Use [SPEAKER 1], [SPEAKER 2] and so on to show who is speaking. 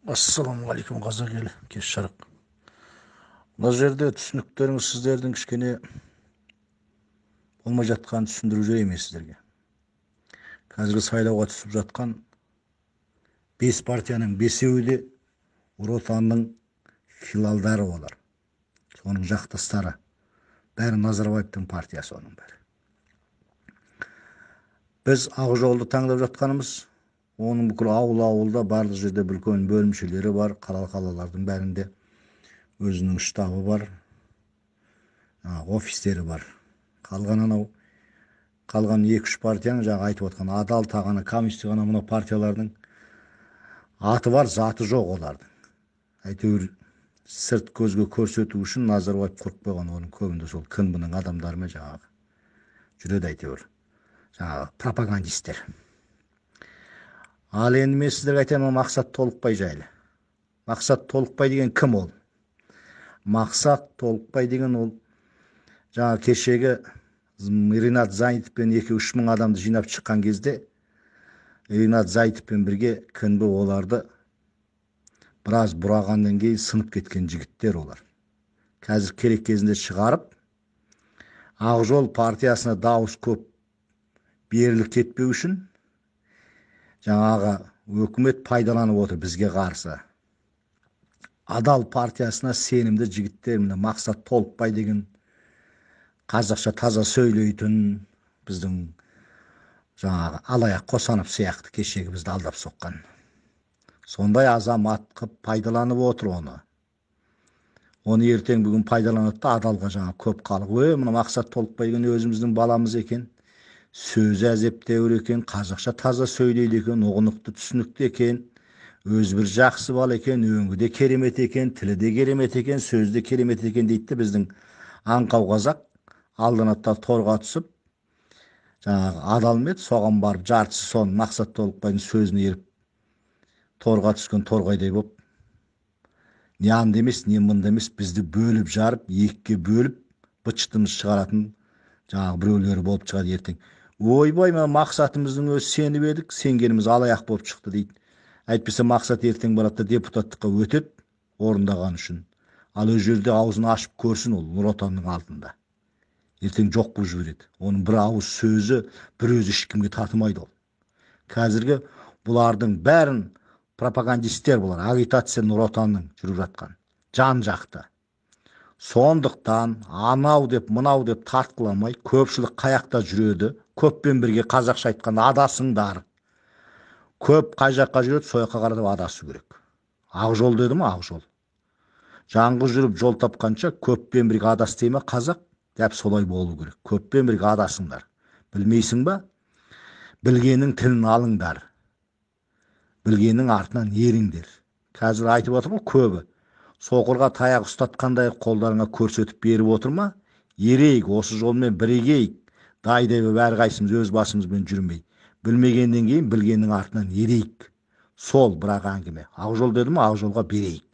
[SPEAKER 1] Ассалаумағалейкум қазақ елі, кеш жарық. Мына жерде түсініктеріңіз сіздердің кішкене болмай жатқанын түсіндіріп жіберейін мен сіздерге. Қазіргі сайлауға түсіп жатқан 5 партияның 5-еуі де Нұр Отанның филиалдары олар. Соның жақтастары. Бәрі Назарбаевтың партиясы оның бәрі. Біз Ақжолды таңдап жатқанымыз, оның бүкіл ауылда барлық жерде үлкен бөлімшелері бар, қалалардың бәрінде өзінің штабы бар, офистері бар. Қалған 2-3 партияның жаңа айтып отқан Адал тағаны, коммунист ғана мына партиялардың аты бар, заты жоқ олардың. Әйтеуір сырт көзге көрсету үшін Назарбаев құрып қойған, оның көбінде сол КНБ-ның адамдарымен жаңағы жүреді әйтеуір. Жаңағы пропагандисттер. Ал енді мен сіздерге айтамын, Мақсат Толықбай жайлы. Мақсат Толықбай деген кім ол? Мақсат Толықбай деген ол жаңа кешегі Ринат Зайытовпен 2-3 мың адамды жинап шыққан кезде Ринат Зайытовпен бірге КНБ оларды біраз бұрағаннан кейін сынып кеткен жігіттер олар. Қазір керек кезінде шығарып, Ақжол партиясына дауыс көп беріліп кетпеу үшін жаңағы өкімет пайдаланып отыр бізге қарсы. Адал партиясына сенімді жігіттер, міне Мақсат Толықбай деген қазақша таза сөйлейтін, біздің жаңағы Алаяқ Қосанов сияқты кешегі бізді алдап соққан. Сондай азамат қып пайдаланып отыр оны. Оны ертең бүгін пайдаланады да Адалға жаңа көп халық, мына Мақсат Толықбай деген өзіміздің баламыз екен, сөзі әзептеуір екен, қазақша таза сөйлейді екен, ұғынықты түсінікті екен, өзі бір жақсы бала екен, өңі де керемет екен, тілі де керемет екен, сөзі де керемет екен дейді. Біздің аңқау қазақ алданаттар торға түсіп, жаңағы Адалмет соған барып жартысы соның Мақсат Толықбайдың сөзіне еріп торға түскен торғайдай боп, не анда емес, не мында емес, бізді бөліп жарып, екіге бөліп, быт-шытымыз шығаратын жаңағы біреулері болып шығады ертең. Ойбай, мақсатымыздың өзі сеніп едік, сенгеніміз алаяқ болып шықты дейді. Әйтпесе Мақсат ертең барады депутаттыққа өтеді, орындаған үшін. Ал өз жерде аузын ашып көрсін, ол Нұр Отанның алдында. Ертең жоқ болып жібереді. Оның бір ауыз сөзі бір өзі ешкімге татымайды ол. Қазіргі бұлардың бәрін пропагандисттер бұлар, агитация Нұр Отанның жүріп жатқан. Жан жақты. Сондықтан анау деп, мынау деп тартқыламай, көпшілік қаяқта жүреді, көппен бірге қазақша айтқанда адасыңдар. Көп қай жаққа жүреді, сол жаққа қаратып адасу керек. Ақжол деді ме, Ақжол. Жаңғыз жүріп жол тапқанша көппен бірге адас дей ме қазақ? Дәп солай болу керек. Көппен бірге адасыңдар. Білмейсің ба? Білгеннің тілін алыңдар. Білгеннің артынан еріңдер. Қазір айтып отыр ма көбі? Соқырға таяқ ұстатқандай қолдарыңа көрсетіп беріп отыр ма? Ерейік, осы жолмен бірегейік. Дайдай боп әрқайсымыз өз басымызбен жүрмей. Білмегеннен кейін білгеннің артынан ерейік. Сол бірақ әңгіме. Ақжол деді ме, Ақжолға берейік.